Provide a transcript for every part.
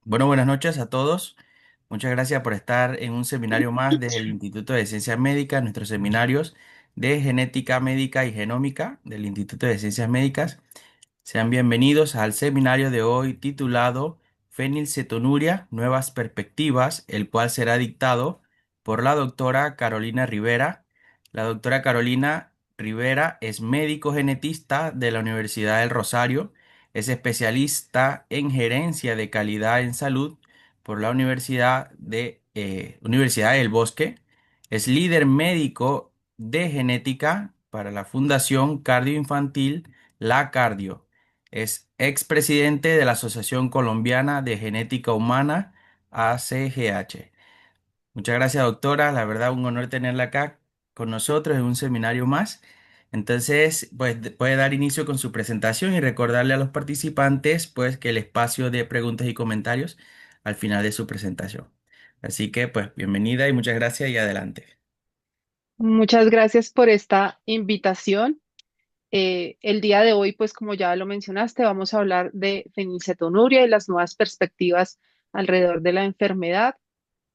Bueno, buenas noches a todos. Muchas gracias por estar en un seminario más del Instituto de Ciencias Médicas, nuestros seminarios de genética médica y genómica del Instituto de Ciencias Médicas. Sean bienvenidos al seminario de hoy titulado Fenilcetonuria, Nuevas Perspectivas, el cual será dictado por la doctora Carolina Rivera. La doctora Carolina Rivera es médico genetista de la Universidad del Rosario, es especialista en gerencia de calidad en salud por la Universidad del Bosque, es líder médico de genética para la Fundación Cardioinfantil La Cardio. Es expresidente de la Asociación Colombiana de Genética Humana, ACGH. Muchas gracias, doctora. La verdad, un honor tenerla acá con nosotros en un seminario más. Entonces, pues puede dar inicio con su presentación y recordarle a los participantes, pues, que el espacio de preguntas y comentarios al final de su presentación. Así que, pues, bienvenida y muchas gracias y adelante. Muchas gracias por esta invitación. El día de hoy, pues como ya lo mencionaste, vamos a hablar de fenilcetonuria y las nuevas perspectivas alrededor de la enfermedad.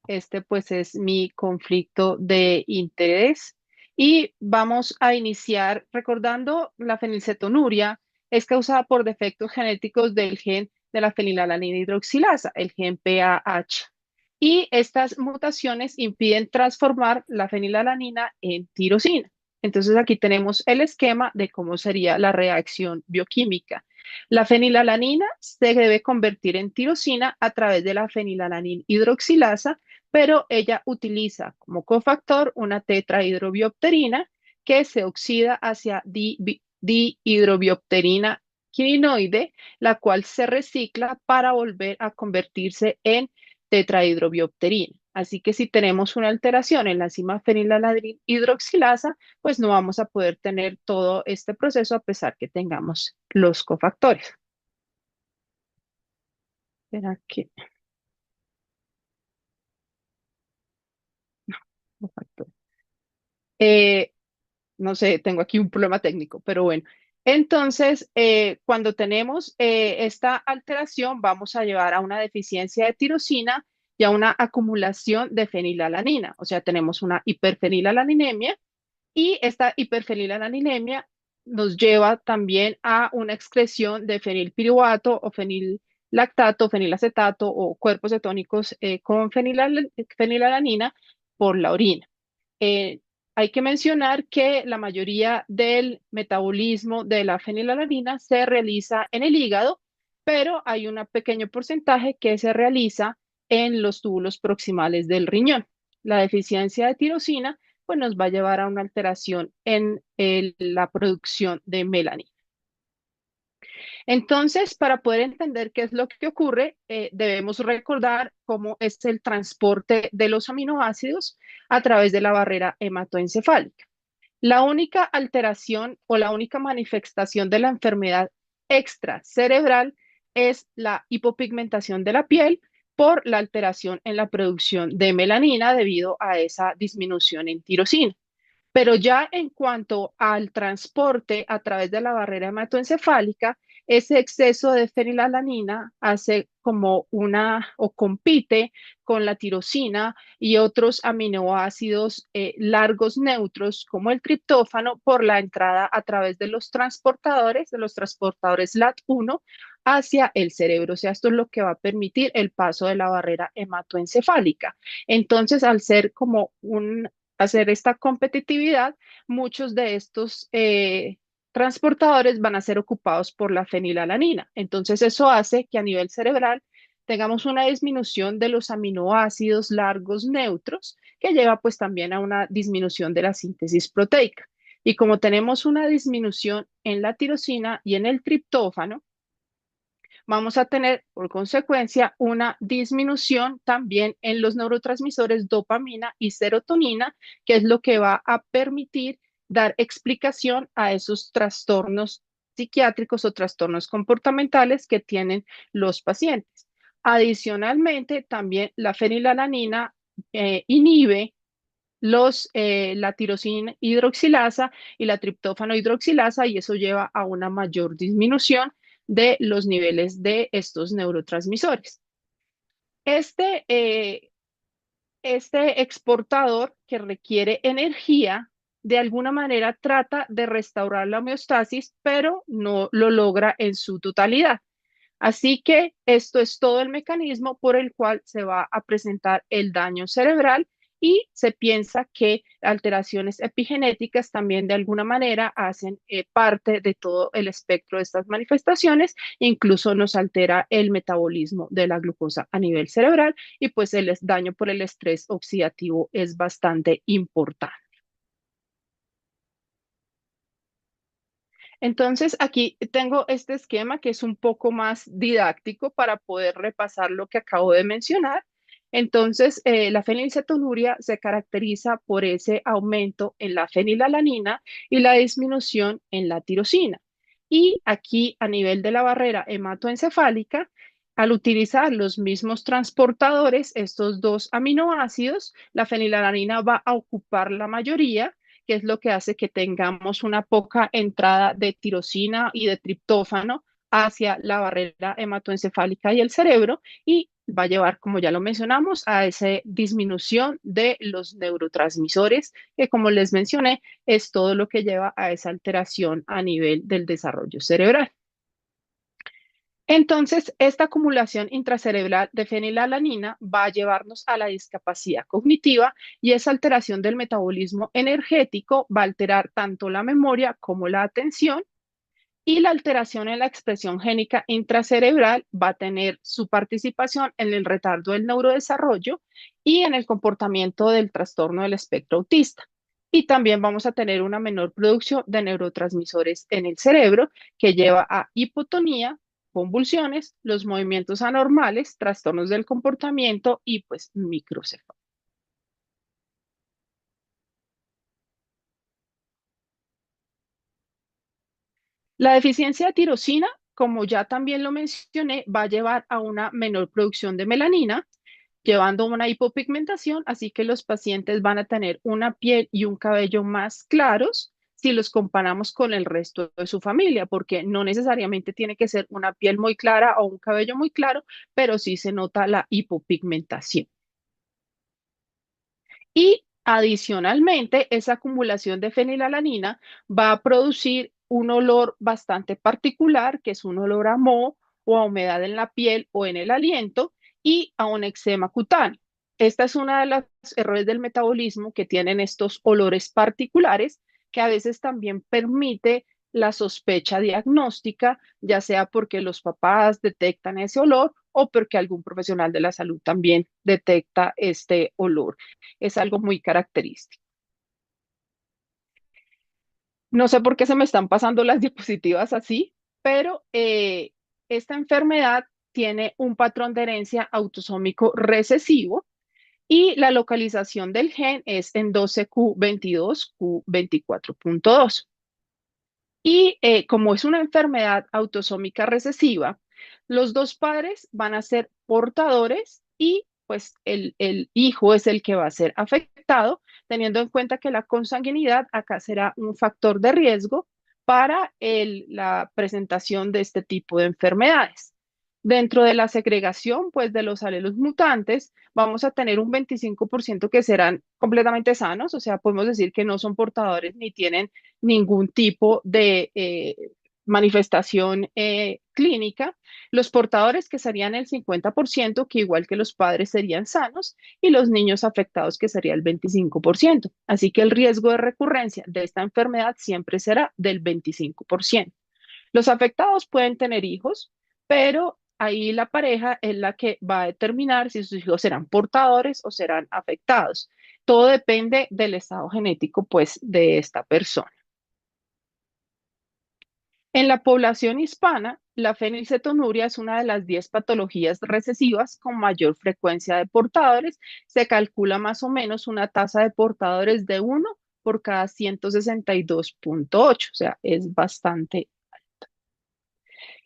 Este pues es mi conflicto de interés y vamos a iniciar recordando la fenilcetonuria es causada por defectos genéticos del gen de la fenilalanina hidroxilasa, el gen PAH. Y estas mutaciones impiden transformar la fenilalanina en tirosina. Entonces aquí tenemos el esquema de cómo sería la reacción bioquímica. La fenilalanina se debe convertir en tirosina a través de la fenilalanina hidroxilasa, pero ella utiliza como cofactor una tetrahidrobiopterina que se oxida hacia dihidrobiopterina quinoide, la cual se recicla para volver a convertirse en tetrahidrobiopterina. Así que si tenemos una alteración en la enzima fenilalanina hidroxilasa, pues no vamos a poder tener todo este proceso a pesar que tengamos los cofactores. Espera que, cofactor. Eh, no sé, tengo aquí un problema técnico, pero bueno. Entonces, cuando tenemos esta alteración, vamos a llevar a una deficiencia de tirosina y a una acumulación de fenilalanina. O sea, tenemos una hiperfenilalaninemia y esta hiperfenilalaninemia nos lleva también a una excreción de fenilpiruvato o fenillactato, fenilacetato o cuerpos cetónicos con fenilalanina por la orina. Eh, Hay que mencionar que la mayoría del metabolismo de la fenilalanina se realiza en el hígado, pero hay un pequeño porcentaje que se realiza en los túbulos proximales del riñón. La deficiencia de tirosina pues nos va a llevar a una alteración en la producción de melanina. Entonces, para poder entender qué es lo que ocurre, debemos recordar cómo es el transporte de los aminoácidos a través de la barrera hematoencefálica. La única alteración o la única manifestación de la enfermedad extracerebral es la hipopigmentación de la piel por la alteración en la producción de melanina debido a esa disminución en tirosina. Pero ya en cuanto al transporte a través de la barrera hematoencefálica, ese exceso de fenilalanina hace como una o compite con la tirosina y otros aminoácidos largos neutros como el triptófano por la entrada a través de los transportadores LAT1 hacia el cerebro. O sea, esto es lo que va a permitir el paso de la barrera hematoencefálica. Entonces, al ser como un hacer esta competitividad, muchos de estos transportadores van a ser ocupados por la fenilalanina. Entonces, eso hace que a nivel cerebral tengamos una disminución de los aminoácidos largos neutros, que lleva pues también a una disminución de la síntesis proteica. Y como tenemos una disminución en la tirosina y en el triptófano, vamos a tener por consecuencia una disminución también en los neurotransmisores dopamina y serotonina, que es lo que va a permitir dar explicación a esos trastornos psiquiátricos o trastornos comportamentales que tienen los pacientes. Adicionalmente, también la fenilalanina inhibe la tirosina hidroxilasa y la triptófano hidroxilasa y eso lleva a una mayor disminución de los niveles de estos neurotransmisores. Este, este exportador que requiere energía, de alguna manera trata de restaurar la homeostasis, pero no lo logra en su totalidad. Así que esto es todo el mecanismo por el cual se va a presentar el daño cerebral y se piensa que alteraciones epigenéticas también de alguna manera hacen parte de todo el espectro de estas manifestaciones, incluso nos altera el metabolismo de la glucosa a nivel cerebral y pues el daño por el estrés oxidativo es bastante importante. Entonces, aquí tengo este esquema que es un poco más didáctico para poder repasar lo que acabo de mencionar. Entonces, la fenilcetonuria se caracteriza por ese aumento en la fenilalanina y la disminución en la tirosina. Y aquí, a nivel de la barrera hematoencefálica, al utilizar los mismos transportadores, estos dos aminoácidos, la fenilalanina va a ocupar la mayoría, que es lo que hace que tengamos una poca entrada de tirosina y de triptófano hacia la barrera hematoencefálica y el cerebro y va a llevar, como ya lo mencionamos, a esa disminución de los neurotransmisores, que como les mencioné, es todo lo que lleva a esa alteración a nivel del desarrollo cerebral. Entonces, esta acumulación intracerebral de fenilalanina va a llevarnos a la discapacidad cognitiva y esa alteración del metabolismo energético va a alterar tanto la memoria como la atención y la alteración en la expresión génica intracerebral va a tener su participación en el retardo del neurodesarrollo y en el comportamiento del trastorno del espectro autista. Y también vamos a tener una menor producción de neurotransmisores en el cerebro que lleva a hipotonía, convulsiones, los movimientos anormales, trastornos del comportamiento y pues microcefalia. La deficiencia de tirosina, como ya también lo mencioné, va a llevar a una menor producción de melanina, llevando a una hipopigmentación, así que los pacientes van a tener una piel y un cabello más claros si los comparamos con el resto de su familia, porque no necesariamente tiene que ser una piel muy clara o un cabello muy claro, pero sí se nota la hipopigmentación. Y adicionalmente, esa acumulación de fenilalanina va a producir un olor bastante particular, que es un olor a moho o a humedad en la piel o en el aliento y a un eczema cutáneo. Esta es una de las errores del metabolismo que tienen estos olores particulares que a veces también permite la sospecha diagnóstica, ya sea porque los papás detectan ese olor o porque algún profesional de la salud también detecta este olor. Es algo muy característico. No sé por qué se me están pasando las diapositivas así, pero esta enfermedad tiene un patrón de herencia autosómico recesivo y la localización del gen es en 12q22, q24.2. Y como es una enfermedad autosómica recesiva, los dos padres van a ser portadores y pues el hijo es el que va a ser afectado, teniendo en cuenta que la consanguinidad acá será un factor de riesgo para la presentación de este tipo de enfermedades. Dentro de la segregación, pues, de los alelos mutantes, vamos a tener un 25% que serán completamente sanos, o sea, podemos decir que no son portadores ni tienen ningún tipo de manifestación clínica. Los portadores que serían el 50%, que igual que los padres serían sanos, y los niños afectados que sería el 25%. Así que el riesgo de recurrencia de esta enfermedad siempre será del 25%. Los afectados pueden tener hijos, pero ahí la pareja es la que va a determinar si sus hijos serán portadores o serán afectados. Todo depende del estado genético, pues, de esta persona. En la población hispana, la fenilcetonuria es una de las 10 patologías recesivas con mayor frecuencia de portadores. Se calcula más o menos una tasa de portadores de 1 por cada 162.8, o sea, es bastante.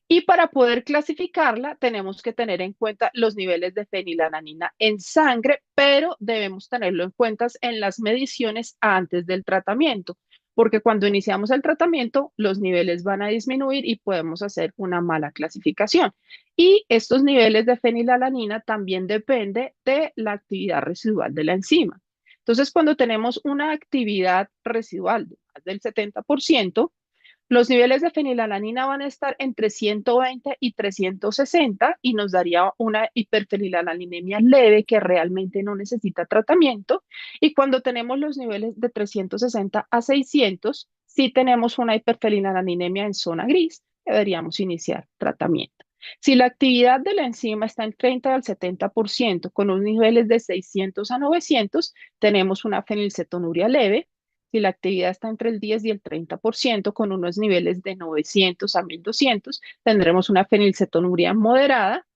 Y para poder clasificarla, tenemos que tener en cuenta los niveles de fenilalanina en sangre, pero debemos tenerlo en cuenta en las mediciones antes del tratamiento, porque cuando iniciamos el tratamiento, los niveles van a disminuir y podemos hacer una mala clasificación. Y estos niveles de fenilalanina también depende de la actividad residual de la enzima. Entonces, cuando tenemos una actividad residual de más del 70%, los niveles de fenilalanina van a estar entre 120 y 360 y nos daría una hiperfenilalaninemia leve que realmente no necesita tratamiento. Y cuando tenemos los niveles de 360 a 600, sí tenemos una hiperfenilalaninemia en zona gris, deberíamos iniciar tratamiento. Si la actividad de la enzima está en 30 al 70% con unos niveles de 600 a 900, tenemos una fenilcetonuria leve. Si la actividad está entre el 10 y el 30% con unos niveles de 900 a 1200, tendremos una fenilcetonuria moderada.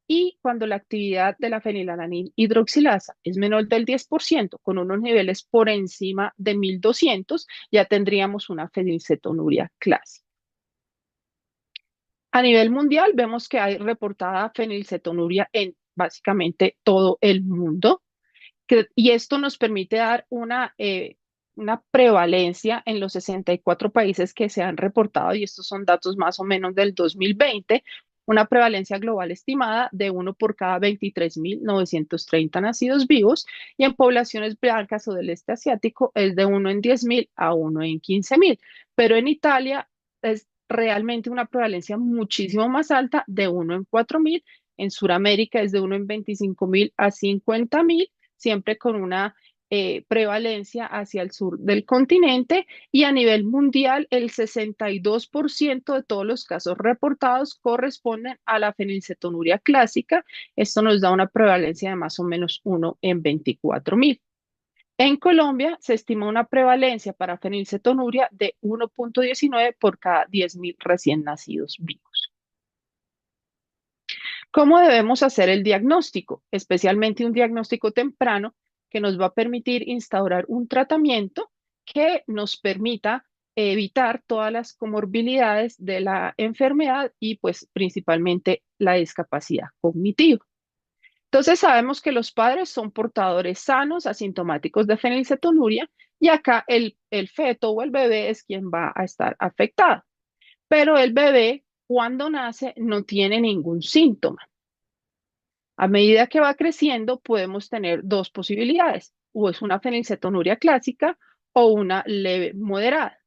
Y cuando la actividad de la fenilalanina hidroxilasa es menor del 10%, con unos niveles por encima de 1200, ya tendríamos una fenilcetonuria clásica. A nivel mundial, vemos que hay reportada fenilcetonuria en básicamente todo el mundo. Y esto nos permite dar una prevalencia en los 64 países que se han reportado, y estos son datos más o menos del 2020, una prevalencia global estimada de uno por cada 23.930 nacidos vivos, y en poblaciones blancas o del este asiático es de uno en 10.000 a uno en 15.000, pero en Italia es realmente una prevalencia muchísimo más alta de uno en 4.000, en Sudamérica es de uno en 25.000 a 50.000, siempre con una prevalencia hacia el sur del continente, y a nivel mundial el 62% de todos los casos reportados corresponden a la fenilcetonuria clásica. Esto nos da una prevalencia de más o menos uno en 24.000. En Colombia se estima una prevalencia para fenilcetonuria de 1,19 por cada 10.000 recién nacidos vivos. ¿Cómo debemos hacer el diagnóstico? Especialmente un diagnóstico temprano que nos va a permitir instaurar un tratamiento que nos permita evitar todas las comorbilidades de la enfermedad y pues principalmente la discapacidad cognitiva. Entonces sabemos que los padres son portadores sanos, asintomáticos de fenilcetonuria, y acá el feto o el bebé es quien va a estar afectado. Pero el bebé cuando nace no tiene ningún síntoma. A medida que va creciendo, podemos tener dos posibilidades, o es una fenilcetonuria clásica o una leve moderada.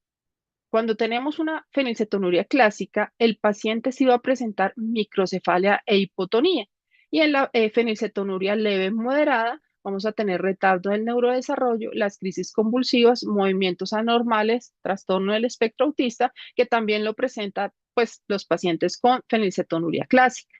Cuando tenemos una fenilcetonuria clásica, el paciente sí va a presentar microcefalia e hipotonía. Y en la fenilcetonuria leve moderada, vamos a tener retardo del neurodesarrollo, las crisis convulsivas, movimientos anormales, trastorno del espectro autista, que también lo presentan pues, los pacientes con fenilcetonuria clásica.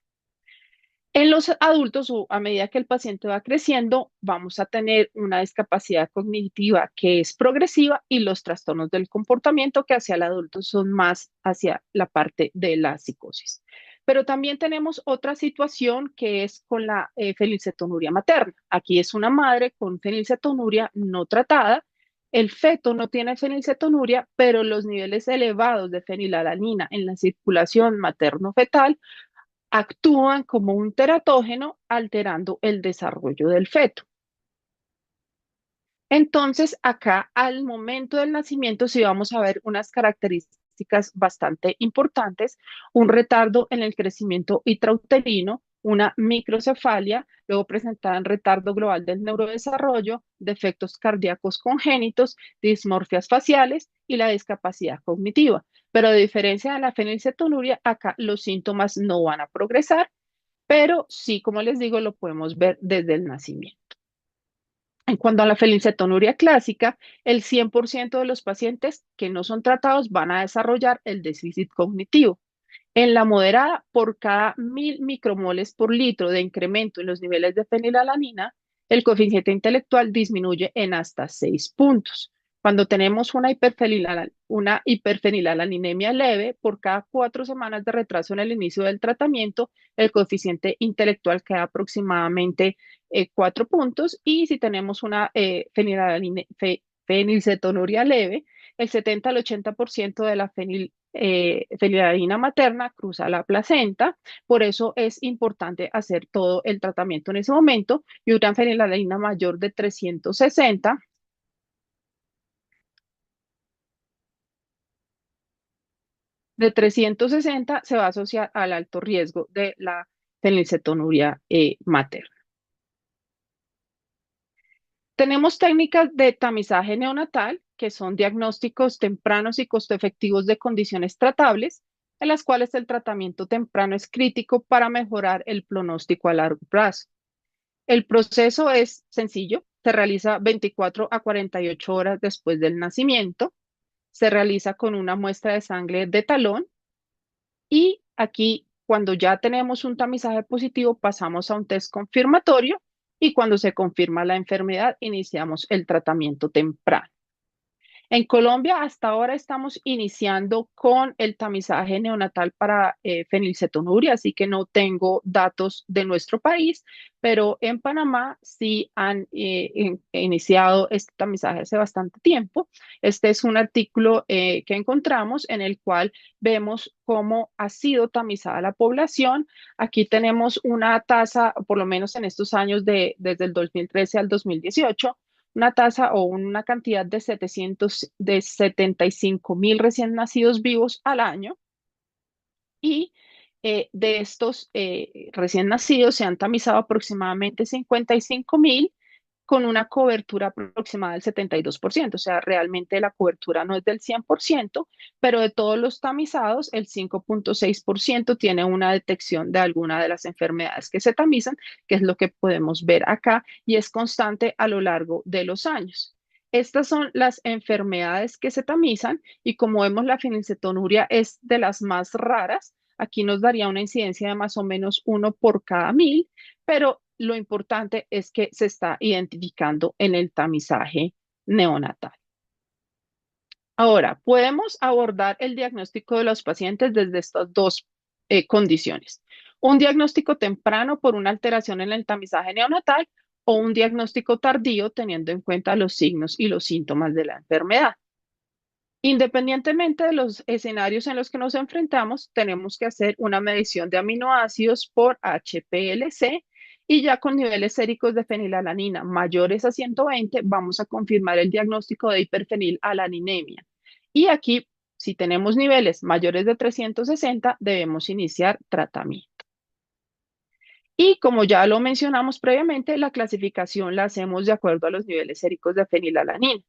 En los adultos, o a medida que el paciente va creciendo, vamos a tener una discapacidad cognitiva que es progresiva y los trastornos del comportamiento que hacia el adulto son más hacia la parte de la psicosis. Pero también tenemos otra situación que es con la fenilcetonuria materna. Aquí es una madre con fenilcetonuria no tratada. El feto no tiene fenilcetonuria, pero los niveles elevados de fenilalanina en la circulación materno-fetal actúan como un teratógeno alterando el desarrollo del feto. Entonces, acá al momento del nacimiento sí vamos a ver unas características bastante importantes, un retardo en el crecimiento intrauterino, una microcefalia, luego presentarán retardo global del neurodesarrollo, defectos cardíacos congénitos, dismorfias faciales y la discapacidad cognitiva. Pero a diferencia de la fenilcetonuria, acá los síntomas no van a progresar, pero sí, como les digo, lo podemos ver desde el nacimiento. En cuanto a la fenilcetonuria clásica, el 100% de los pacientes que no son tratados van a desarrollar el déficit cognitivo. En la moderada, por cada 1.000 micromoles por litro de incremento en los niveles de fenilalanina, el coeficiente intelectual disminuye en hasta 6 puntos. Cuando tenemos una hiperfenilalanemia leve, por cada 4 semanas de retraso en el inicio del tratamiento, el coeficiente intelectual queda aproximadamente 4 puntos. Y si tenemos una fenilcetonuria leve, el 70 al 80% de la fenilalanina materna cruza la placenta. Por eso es importante hacer todo el tratamiento en ese momento. Y una fenilalanina mayor de 360 de 360 se va a asociar al alto riesgo de la fenilcetonuria materna. Tenemos técnicas de tamizaje neonatal, que son diagnósticos tempranos y costo-efectivos de condiciones tratables, en las cuales el tratamiento temprano es crítico para mejorar el pronóstico a largo plazo. El proceso es sencillo, se realiza 24 a 48 horas después del nacimiento, se realiza con una muestra de sangre de talón y aquí, cuando ya tenemos un tamizaje positivo, pasamos a un test confirmatorio y cuando se confirma la enfermedad, iniciamos el tratamiento temprano. En Colombia, hasta ahora estamos iniciando con el tamizaje neonatal para fenilcetonuria, así que no tengo datos de nuestro país, pero en Panamá sí han iniciado este tamizaje hace bastante tiempo. Este es un artículo que encontramos en el cual vemos cómo ha sido tamizada la población. Aquí tenemos una tasa, por lo menos en estos años desde el 2013 al 2018, una tasa o una cantidad de 75.000 recién nacidos vivos al año y de estos recién nacidos se han tamizado aproximadamente 55.000 con una cobertura aproximada del 72%. O sea, realmente la cobertura no es del 100%, pero de todos los tamizados, el 5,6% tiene una detección de alguna de las enfermedades que se tamizan, que es lo que podemos ver acá, y es constante a lo largo de los años. Estas son las enfermedades que se tamizan y como vemos la fenilcetonuria es de las más raras. Aquí nos daría una incidencia de más o menos 1 por cada 1.000, pero lo importante es que se está identificando en el tamizaje neonatal. Ahora, podemos abordar el diagnóstico de los pacientes desde estas dos condiciones. Un diagnóstico temprano por una alteración en el tamizaje neonatal o un diagnóstico tardío teniendo en cuenta los signos y los síntomas de la enfermedad. Independientemente de los escenarios en los que nos enfrentamos, tenemos que hacer una medición de aminoácidos por HPLC y ya con niveles séricos de fenilalanina mayores a 120 vamos a confirmar el diagnóstico de hiperfenilalanemia. Y aquí, si tenemos niveles mayores de 360, debemos iniciar tratamiento. Y como ya lo mencionamos previamente, la clasificación la hacemos de acuerdo a los niveles séricos de fenilalanina.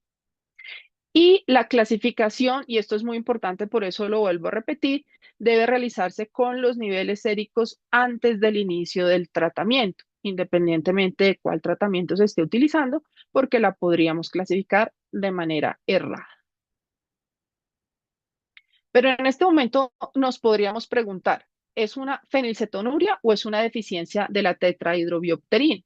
Y la clasificación, y esto es muy importante, por eso lo vuelvo a repetir, debe realizarse con los niveles séricos antes del inicio del tratamiento, independientemente de cuál tratamiento se esté utilizando, porque la podríamos clasificar de manera errada. Pero en este momento nos podríamos preguntar, ¿es una fenilcetonuria o es una deficiencia de la tetrahidrobiopterina?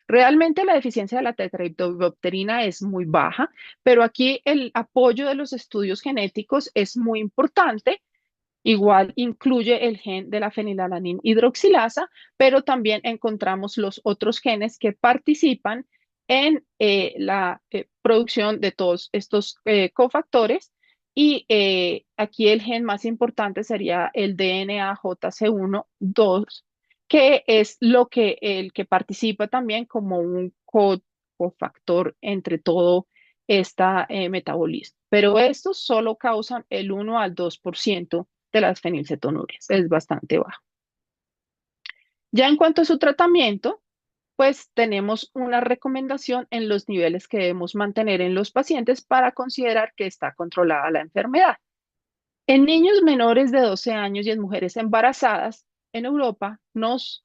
Realmente la deficiencia de la tetrahidrobiopterina es muy baja, pero aquí el apoyo de los estudios genéticos es muy importante. Igual incluye el gen de la fenilalanina hidroxilasa, pero también encontramos los otros genes que participan en la producción de todos estos cofactores. Y aquí el gen más importante sería el DNAJC1-2, que es el que participa también como un cofactor entre todo este metabolismo. Pero estos solo causan el 1 al 2% de las fenilcetonurias. Es bastante bajo. Ya en cuanto a su tratamiento, pues tenemos una recomendación en los niveles que debemos mantener en los pacientes para considerar que está controlada la enfermedad. En niños menores de 12 años y en mujeres embarazadas, en Europa nos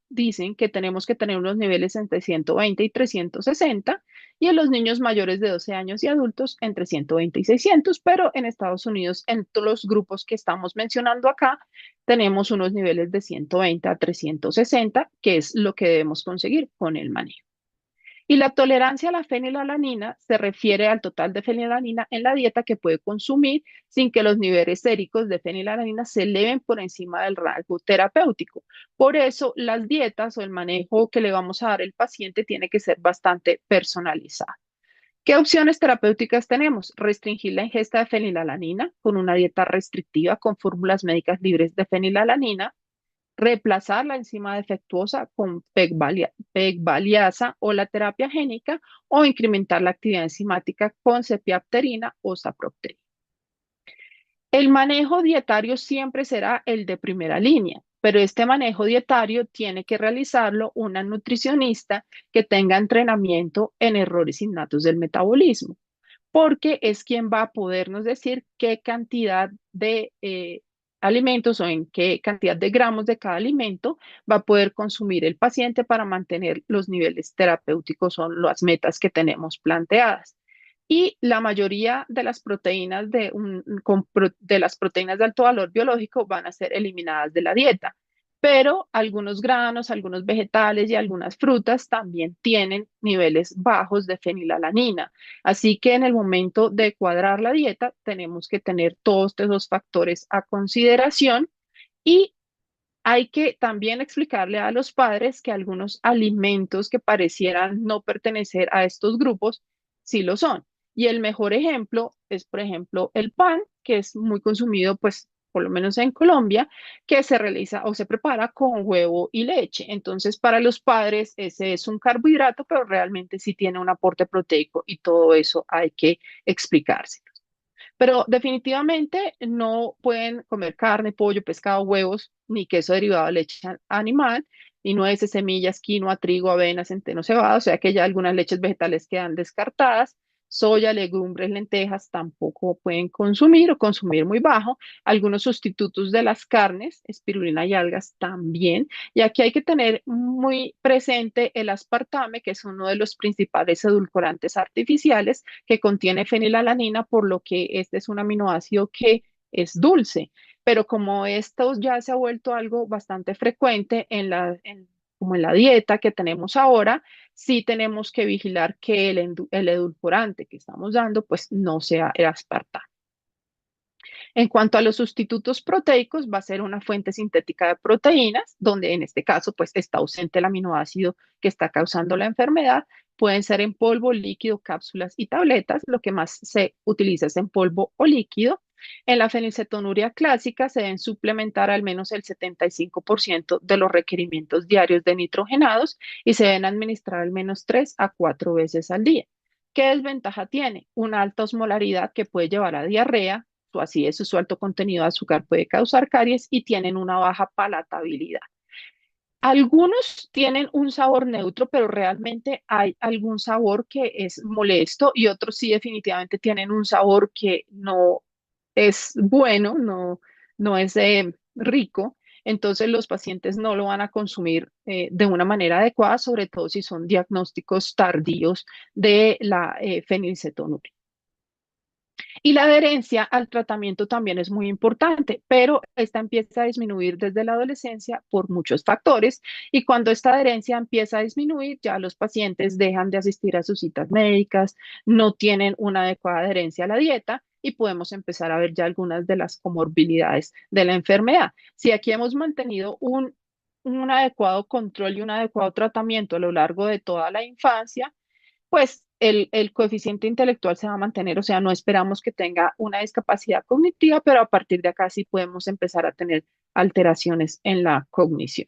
dicen que tenemos que tener unos niveles entre 120 y 360 y en los niños mayores de 12 años y adultos entre 120 y 600, pero en Estados Unidos, en todos los grupos que estamos mencionando acá, tenemos unos niveles de 120 a 360, que es lo que debemos conseguir con el manejo. Y la tolerancia a la fenilalanina se refiere al total de fenilalanina en la dieta que puede consumir sin que los niveles séricos de fenilalanina se eleven por encima del rango terapéutico. Por eso, las dietas o el manejo que le vamos a dar al paciente tiene que ser bastante personalizado. ¿Qué opciones terapéuticas tenemos? Restringir la ingesta de fenilalanina con una dieta restrictiva con fórmulas médicas libres de fenilalanina, reemplazar la enzima defectuosa con pegvaliasa o la terapia génica o incrementar la actividad enzimática con cepiapterina o sapropterina. El manejo dietario siempre será el de primera línea, pero este manejo dietario tiene que realizarlo una nutricionista que tenga entrenamiento en errores innatos del metabolismo, porque es quien va a podernos decir qué cantidad de alimentos o en qué cantidad de gramos de cada alimento va a poder consumir el paciente para mantener los niveles terapéuticos o las metas que tenemos planteadas. Y la mayoría de las proteínas de las proteínas de alto valor biológico van a ser eliminadas de la dieta, pero algunos granos, algunos vegetales y algunas frutas también tienen niveles bajos de fenilalanina. Así que en el momento de cuadrar la dieta, tenemos que tener todos esos factores a consideración y hay que también explicarle a los padres que algunos alimentos que parecieran no pertenecer a estos grupos, sí lo son. Y el mejor ejemplo es, por ejemplo, el pan, que es muy consumido, pues, por lo menos en Colombia, que se realiza o se prepara con huevo y leche. Entonces, para los padres, ese es un carbohidrato, pero realmente sí tiene un aporte proteico y todo eso hay que explicarse. Pero definitivamente no pueden comer carne, pollo, pescado, huevos, ni queso derivado de leche animal, ni nueces, semillas, quinoa, trigo, avena, centeno, cebada, o sea que ya algunas leches vegetales quedan descartadas. Soya, legumbres, lentejas tampoco pueden consumir o consumir muy bajo. Algunos sustitutos de las carnes, espirulina y algas también. Y aquí hay que tener muy presente el aspartame, que es uno de los principales edulcorantes artificiales que contiene fenilalanina, por lo que este es un aminoácido que es dulce. Pero como esto ya se ha vuelto algo bastante frecuente como en la dieta que tenemos ahora, sí tenemos que vigilar que el edulcorante que estamos dando, pues no sea el aspartame. En cuanto a los sustitutos proteicos, va a ser una fuente sintética de proteínas, donde en este caso pues está ausente el aminoácido que está causando la enfermedad. Pueden ser en polvo, líquido, cápsulas y tabletas. Lo que más se utiliza es en polvo o líquido. En la fenilcetonuria clásica se deben suplementar al menos el 75% de los requerimientos diarios de nitrogenados y se deben administrar al menos 3 a 4 veces al día. ¿Qué desventaja tiene? Una alta osmolaridad que puede llevar a diarrea, así es, su alto contenido de azúcar puede causar caries y tienen una baja palatabilidad. Algunos tienen un sabor neutro, pero realmente hay algún sabor que es molesto y otros sí definitivamente tienen un sabor que no es bueno, no es rico. Entonces los pacientes no lo van a consumir de una manera adecuada, sobre todo si son diagnósticos tardíos de la fenilcetonuria. Y la adherencia al tratamiento también es muy importante, pero esta empieza a disminuir desde la adolescencia por muchos factores y cuando esta adherencia empieza a disminuir, ya los pacientes dejan de asistir a sus citas médicas, no tienen una adecuada adherencia a la dieta y podemos empezar a ver ya algunas de las comorbilidades de la enfermedad. Si aquí hemos mantenido un adecuado control y un adecuado tratamiento a lo largo de toda la infancia, pues el coeficiente intelectual se va a mantener, o sea, no esperamos que tenga una discapacidad cognitiva, pero a partir de acá sí podemos empezar a tener alteraciones en la cognición.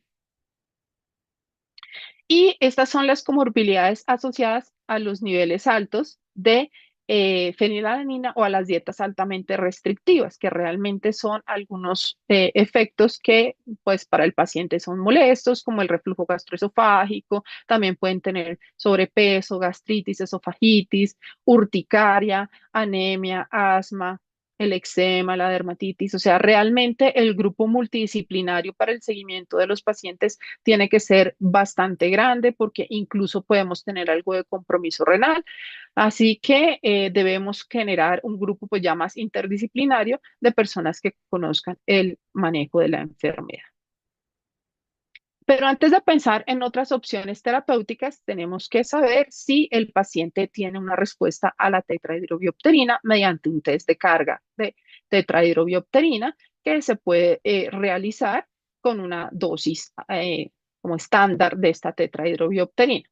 Y estas son las comorbilidades asociadas a los niveles altos de fenilalanina o a las dietas altamente restrictivas, que realmente son algunos efectos que pues para el paciente son molestos, como el reflujo gastroesofágico, también pueden tener sobrepeso, gastritis, esofagitis, urticaria, anemia, asma, el eczema, la dermatitis, o sea, realmente el grupo multidisciplinario para el seguimiento de los pacientes tiene que ser bastante grande porque incluso podemos tener algo de compromiso renal. Así que debemos generar un grupo pues ya más interdisciplinario de personas que conozcan el manejo de la enfermedad. Pero antes de pensar en otras opciones terapéuticas, tenemos que saber si el paciente tiene una respuesta a la tetrahidrobiopterina mediante un test de carga de tetrahidrobiopterina que se puede realizar con una dosis como estándar de esta tetrahidrobiopterina.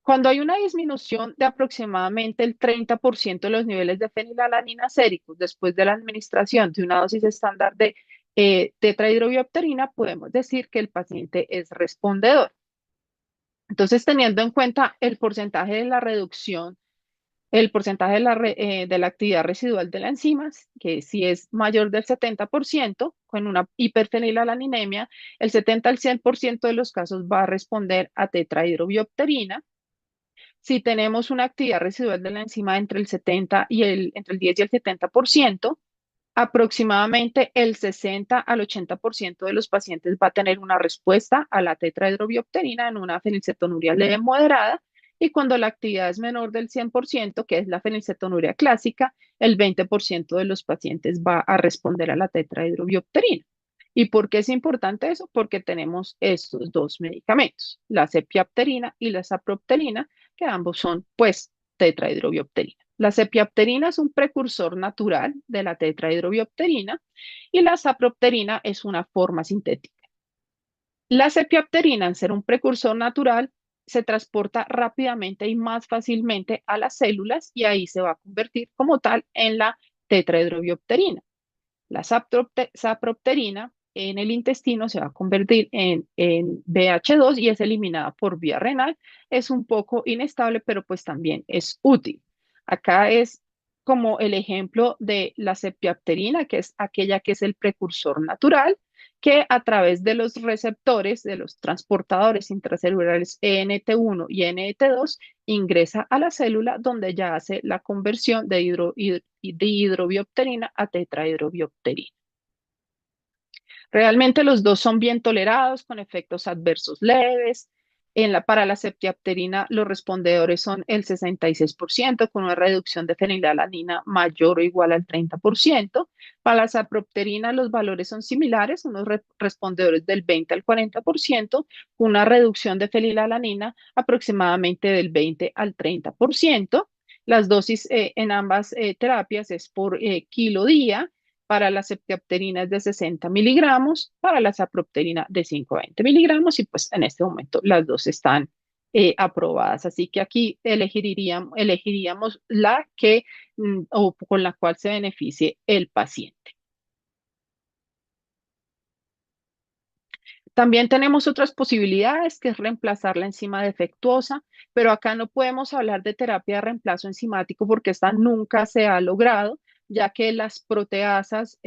Cuando hay una disminución de aproximadamente el 30% de los niveles de fenilalanina séricos después de la administración de una dosis estándar de tetrahidrobiopterina, podemos decir que el paciente es respondedor. Entonces, teniendo en cuenta el porcentaje de la reducción El porcentaje de la actividad residual de la enzima, que si es mayor del 70%, con una hiperfenilalaninemia, el 70 al 100% de los casos va a responder a tetrahidrobiopterina. Si tenemos una actividad residual de la enzima entre el 10 y el 70%, aproximadamente el 60 al 80% de los pacientes va a tener una respuesta a la tetrahidrobiopterina en una fenilcetonuria leve moderada, y cuando la actividad es menor del 100%, que es la fenilcetonuria clásica, el 20% de los pacientes va a responder a la tetrahidrobiopterina. ¿Y por qué es importante eso? Porque tenemos estos dos medicamentos, la cepiapterina y la sapropterina, que ambos son, pues, tetrahidrobiopterina. La cepiapterina es un precursor natural de la tetrahidrobiopterina y la sapropterina es una forma sintética. La cepiapterina, al ser un precursor natural, se transporta rápidamente y más fácilmente a las células y ahí se va a convertir como tal en la tetrahidrobiopterina. La sapropterina en el intestino se va a convertir en BH2 y es eliminada por vía renal. Es un poco inestable, pero pues también es útil. Acá es como el ejemplo de la cepiapterina, que es aquella que es el precursor natural, que a través de los receptores, de los transportadores intracelulares ENT1 y ENT2, ingresa a la célula donde ya hace la conversión de hidrobiopterina a tetrahidrobiopterina. Realmente los dos son bien tolerados con efectos adversos leves. Para la septiapterina, los respondedores son el 66%, con una reducción de fenilalanina mayor o igual al 30%. Para la sapropterina, los valores son similares, unos respondedores del 20 al 40%, con una reducción de fenilalanina aproximadamente del 20 al 30%. Las dosis en ambas terapias es por kilo día. Para la ceftibacterina es de 60 miligramos, para la sapropterina de 5 a 20 miligramos, y pues en este momento las dos están aprobadas. Así que aquí elegiríamos la que o con la cual se beneficie el paciente. También tenemos otras posibilidades, que es reemplazar la enzima defectuosa, pero acá no podemos hablar de terapia de reemplazo enzimático porque esta nunca se ha logrado, ya que las proteasas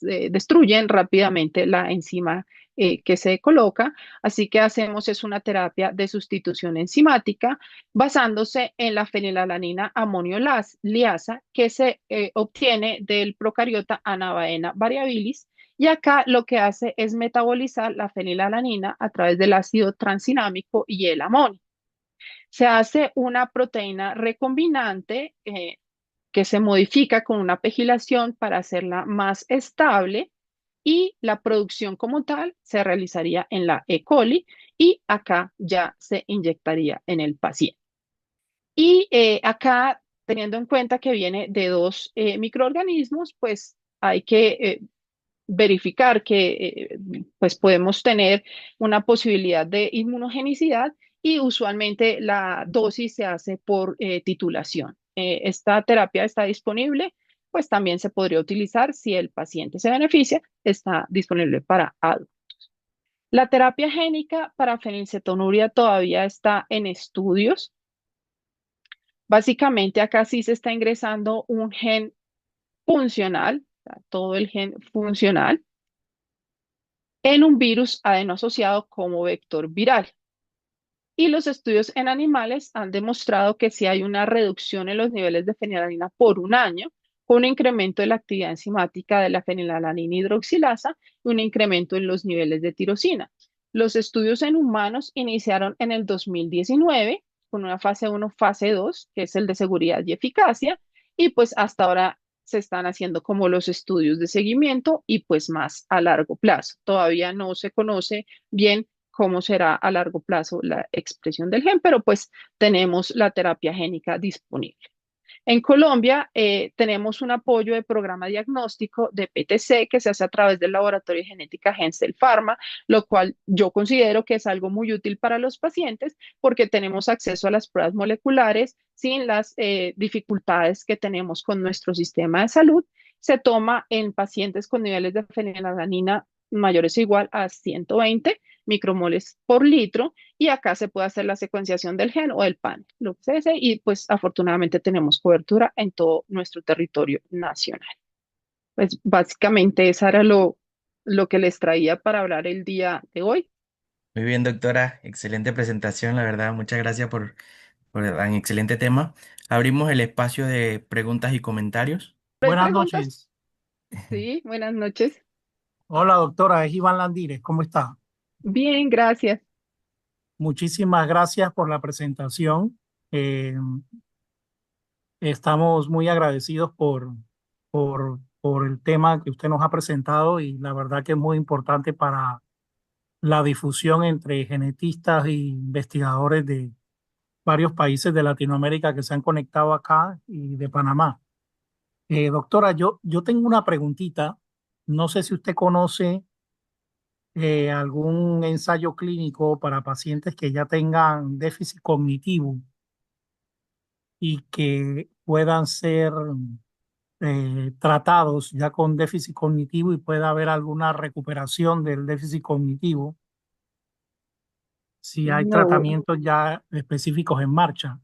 destruyen rápidamente la enzima que se coloca. Así que hacemos es una terapia de sustitución enzimática basándose en la fenilalanina amonio liasa, que se obtiene del procariota Anabaena variabilis, y acá lo que hace es metabolizar la fenilalanina a través del ácido transinámico y el amonio. Se hace una proteína recombinante que se modifica con una pegilación para hacerla más estable, y la producción como tal se realizaría en la E. coli y acá ya se inyectaría en el paciente. Y acá, teniendo en cuenta que viene de dos microorganismos, pues hay que verificar que pues podemos tener una posibilidad de inmunogenicidad, y usualmente la dosis se hace por titulación. Esta terapia está disponible, pues también se podría utilizar si el paciente se beneficia, está disponible para adultos. La terapia génica para fenilcetonuria todavía está en estudios. Básicamente acá sí se está ingresando un gen funcional, o sea, todo el gen funcional, en un virus adeno-asociado como vector viral. Y los estudios en animales han demostrado que si hay una reducción en los niveles de fenilalanina por un año, con un incremento de la actividad enzimática de la fenilalanina hidroxilasa y un incremento en los niveles de tirosina. Los estudios en humanos iniciaron en el 2019 con una fase 1, fase 2, que es el de seguridad y eficacia, y pues hasta ahora se están haciendo como los estudios de seguimiento y pues más a largo plazo. Todavía no se conoce bien cómo será a largo plazo la expresión del gen, pero pues tenemos la terapia génica disponible. En Colombia tenemos un apoyo de programa diagnóstico de PTC que se hace a través del laboratorio de genética Gensel Pharma, lo cual yo considero que es algo muy útil para los pacientes porque tenemos acceso a las pruebas moleculares sin las dificultades que tenemos con nuestro sistema de salud. Se toma en pacientes con niveles de fenilalanina mayores o igual a 120 micromoles por litro y acá se puede hacer la secuenciación del gen o del panel, lo que sea, y pues afortunadamente tenemos cobertura en todo nuestro territorio nacional. Pues básicamente eso era lo que les traía para hablar el día de hoy. Muy bien, doctora. Excelente presentación, la verdad. Muchas gracias por el tan excelente tema. Abrimos el espacio de preguntas y comentarios. ¿Hay Buenas preguntas? noches. Sí, buenas noches. Hola, doctora, es Iván Landírez. ¿Cómo está? Bien, gracias. Muchísimas gracias por la presentación. Eh, Estamos muy agradecidos por el tema que usted nos ha presentado y la verdad que es muy importante para la difusión entre genetistas e investigadores de varios países de Latinoamérica que se han conectado acá y de Panamá. Doctora, yo tengo una preguntita. No sé si usted conoce algún ensayo clínico para pacientes que ya tengan déficit cognitivo y que puedan ser tratados ya con déficit cognitivo y pueda haber alguna recuperación del déficit cognitivo si hay No, tratamientos ya específicos en marcha.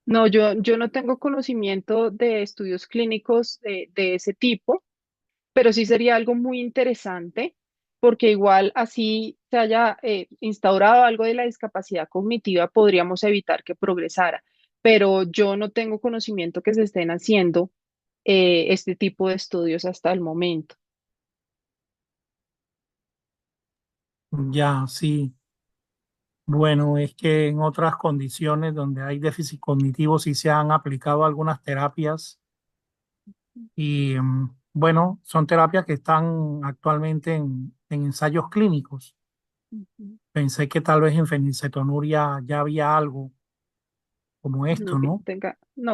no, yo no tengo conocimiento de estudios clínicos de ese tipo, pero sí sería algo muy interesante porque igual así se haya instaurado algo de la discapacidad cognitiva, podríamos evitar que progresara, pero yo no tengo conocimiento que se estén haciendo este tipo de estudios hasta el momento. Ya, sí. Bueno, es que en otras condiciones donde hay déficit cognitivo sí se han aplicado algunas terapias y bueno, son terapias que están actualmente en ensayos clínicos. Ujú. Pensé que tal vez en fenilcetonuria ya había algo como No, esto, ¿no?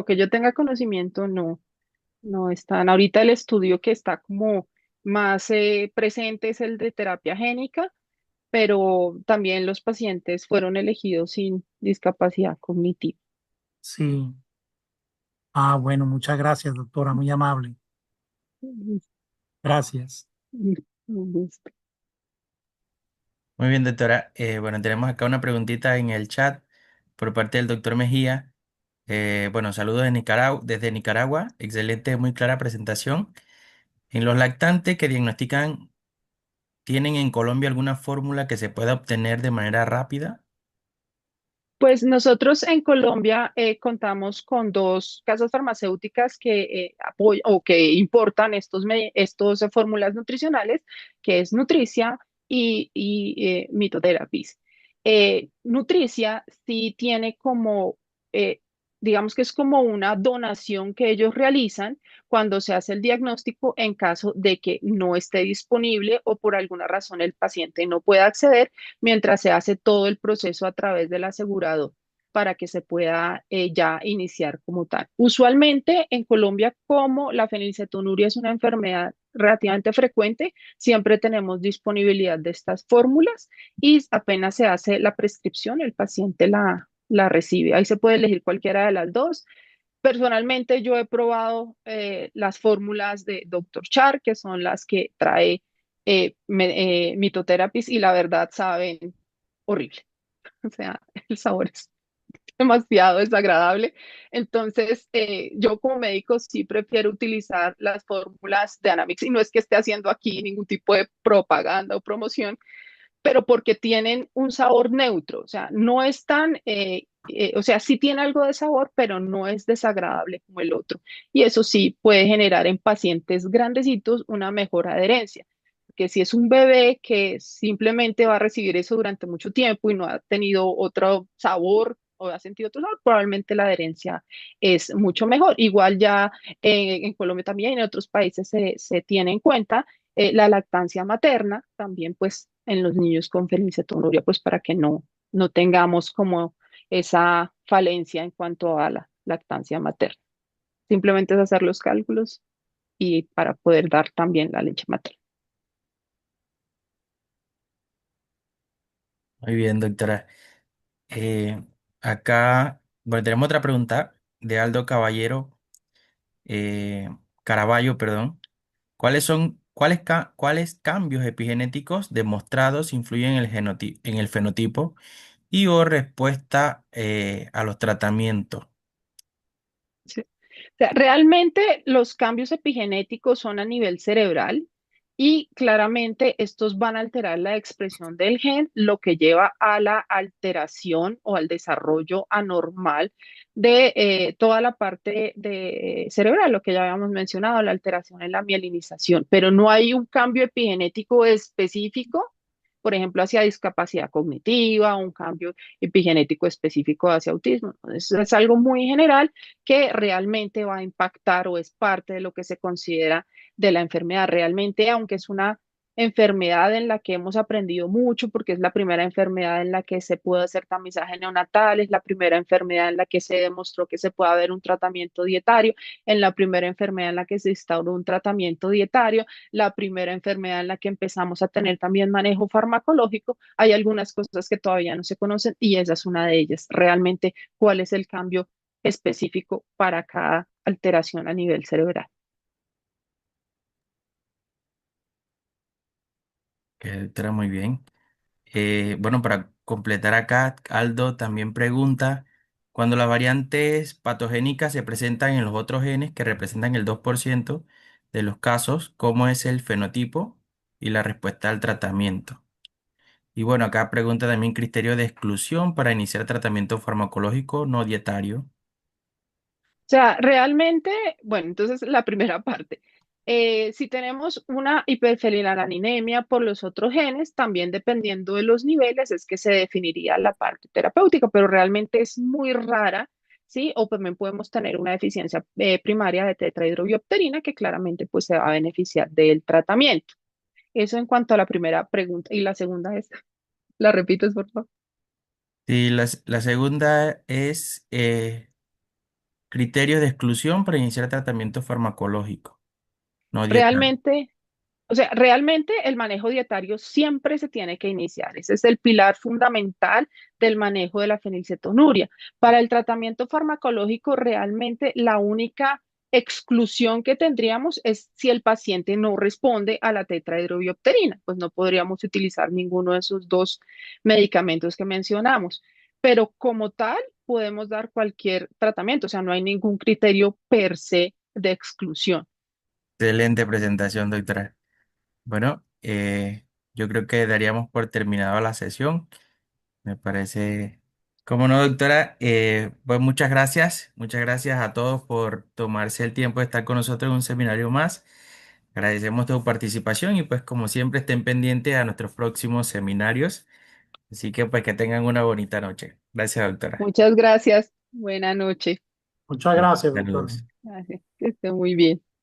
que yo tenga conocimiento, no. No están. Ahorita el estudio que está como más presente es el de terapia génica, pero también los pacientes fueron elegidos sin discapacidad cognitiva. Sí. Ah, bueno, muchas gracias, doctora, muy amable. Mm, Gracias. un gusto. Muy bien, doctora. Bueno, tenemos acá una preguntita en el chat por parte del doctor Mejía. Bueno, saludos de Nicaragua, desde Nicaragua. Excelente, muy clara presentación. En los lactantes que diagnostican, ¿tienen en Colombia alguna fórmula que se pueda obtener de manera rápida? Pues nosotros en Colombia contamos con dos casas farmacéuticas que apoyan o que importan estos fórmulas nutricionales, que es Nutricia y Mitoterapis. Nutricia sí tiene como, digamos que es como una donación que ellos realizan cuando se hace el diagnóstico en caso de que no esté disponible o por alguna razón el paciente no pueda acceder mientras se hace todo el proceso a través del asegurado para que se pueda ya iniciar como tal. Usualmente en Colombia, como la fenilcetonuria es una enfermedad relativamente frecuente, siempre tenemos disponibilidad de estas fórmulas y apenas se hace la prescripción, el paciente la recibe. Ahí se puede elegir cualquiera de las dos. Personalmente yo he probado las fórmulas de Dr. Char, que son las que trae Mitoterapis y la verdad saben horrible. O sea, el sabor es demasiado desagradable. Entonces, yo como médico sí prefiero utilizar las fórmulas de Anamix y no es que esté haciendo aquí ningún tipo de propaganda o promoción, pero porque tienen un sabor neutro, o sea, no es tan, o sea, sí tiene algo de sabor, pero no es desagradable como el otro. Y eso sí puede generar en pacientes grandecitos una mejor adherencia. Que si es un bebé que simplemente va a recibir eso durante mucho tiempo y no ha tenido otro sabor o ha sentido otro sabor, probablemente la adherencia es mucho mejor. Igual ya en Colombia también y en otros países se tiene en cuenta la lactancia materna también, pues, en los niños con fenilcetonuria, pues, para que no tengamos como esa falencia en cuanto a la lactancia materna. Simplemente es hacer los cálculos y para poder dar también la leche materna. Muy bien, doctora. Eh, Acá, bueno, tenemos otra pregunta de Aldo Caballero, Caraballo, perdón. ¿Cuáles son ¿Cuáles cambios epigenéticos demostrados influyen en en el fenotipo y o respuesta a los tratamientos? Sí. O sea, realmente los cambios epigenéticos son a nivel cerebral y claramente estos van a alterar la expresión del gen, lo que lleva a la alteración o al desarrollo anormal de toda la parte de cerebral, lo que ya habíamos mencionado, la alteración en la mielinización, pero no hay un cambio epigenético específico, por ejemplo, hacia discapacidad cognitiva, un cambio epigenético específico hacia autismo. Entonces, es algo muy general que realmente va a impactar o es parte de lo que se considera de la enfermedad. Realmente, aunque es una enfermedad en la que hemos aprendido mucho, porque es la primera enfermedad en la que se puede hacer tamizaje neonatal, es la primera enfermedad en la que se demostró que se puede haber un tratamiento dietario, en la primera enfermedad en la que se instauró un tratamiento dietario, la primera enfermedad en la que empezamos a tener también manejo farmacológico, hay algunas cosas que todavía no se conocen y esa es una de ellas. Realmente, ¿cuál es el cambio específico para cada alteración a nivel cerebral? Doctora, muy bien. Bueno, para completar acá, Aldo también pregunta, cuando las variantes patogénicas se presentan en los otros genes que representan el 2% de los casos, ¿cómo es el fenotipo y la respuesta al tratamiento? Y bueno, acá pregunta también criterio de exclusión para iniciar tratamiento farmacológico no dietario. O sea, realmente, bueno, entonces la primera parte. Si tenemos una hiperfenilalanemia por los otros genes, también dependiendo de los niveles, es que se definiría la parte terapéutica, pero realmente es muy rara, ¿sí? O también podemos tener una deficiencia primaria de tetrahidrobiopterina que claramente pues se va a beneficiar del tratamiento. Eso en cuanto a la primera pregunta. Y la segunda es, ¿la repites, por favor? Y la segunda es criterios de exclusión para iniciar tratamiento farmacológico no dietario. Realmente, o sea, realmente el manejo dietario siempre se tiene que iniciar. Ese es el pilar fundamental del manejo de la fenilcetonuria. Para el tratamiento farmacológico, realmente la única exclusión que tendríamos es si el paciente no responde a la tetrahidrobiopterina, pues no podríamos utilizar ninguno de esos dos medicamentos que mencionamos. Pero como tal, podemos dar cualquier tratamiento, o sea, no hay ningún criterio per se de exclusión. Excelente presentación, doctora. Bueno, yo creo que daríamos por terminada la sesión. Me parece, como no, doctora, pues muchas gracias a todos por tomarse el tiempo de estar con nosotros en un seminario más. Agradecemos tu participación y pues como siempre estén pendientes a nuestros próximos seminarios. Así que pues que tengan una bonita noche. Gracias, doctora. Muchas gracias. Buena noche. Muchas gracias, doctor. Saludos. Gracias. Que esté muy bien.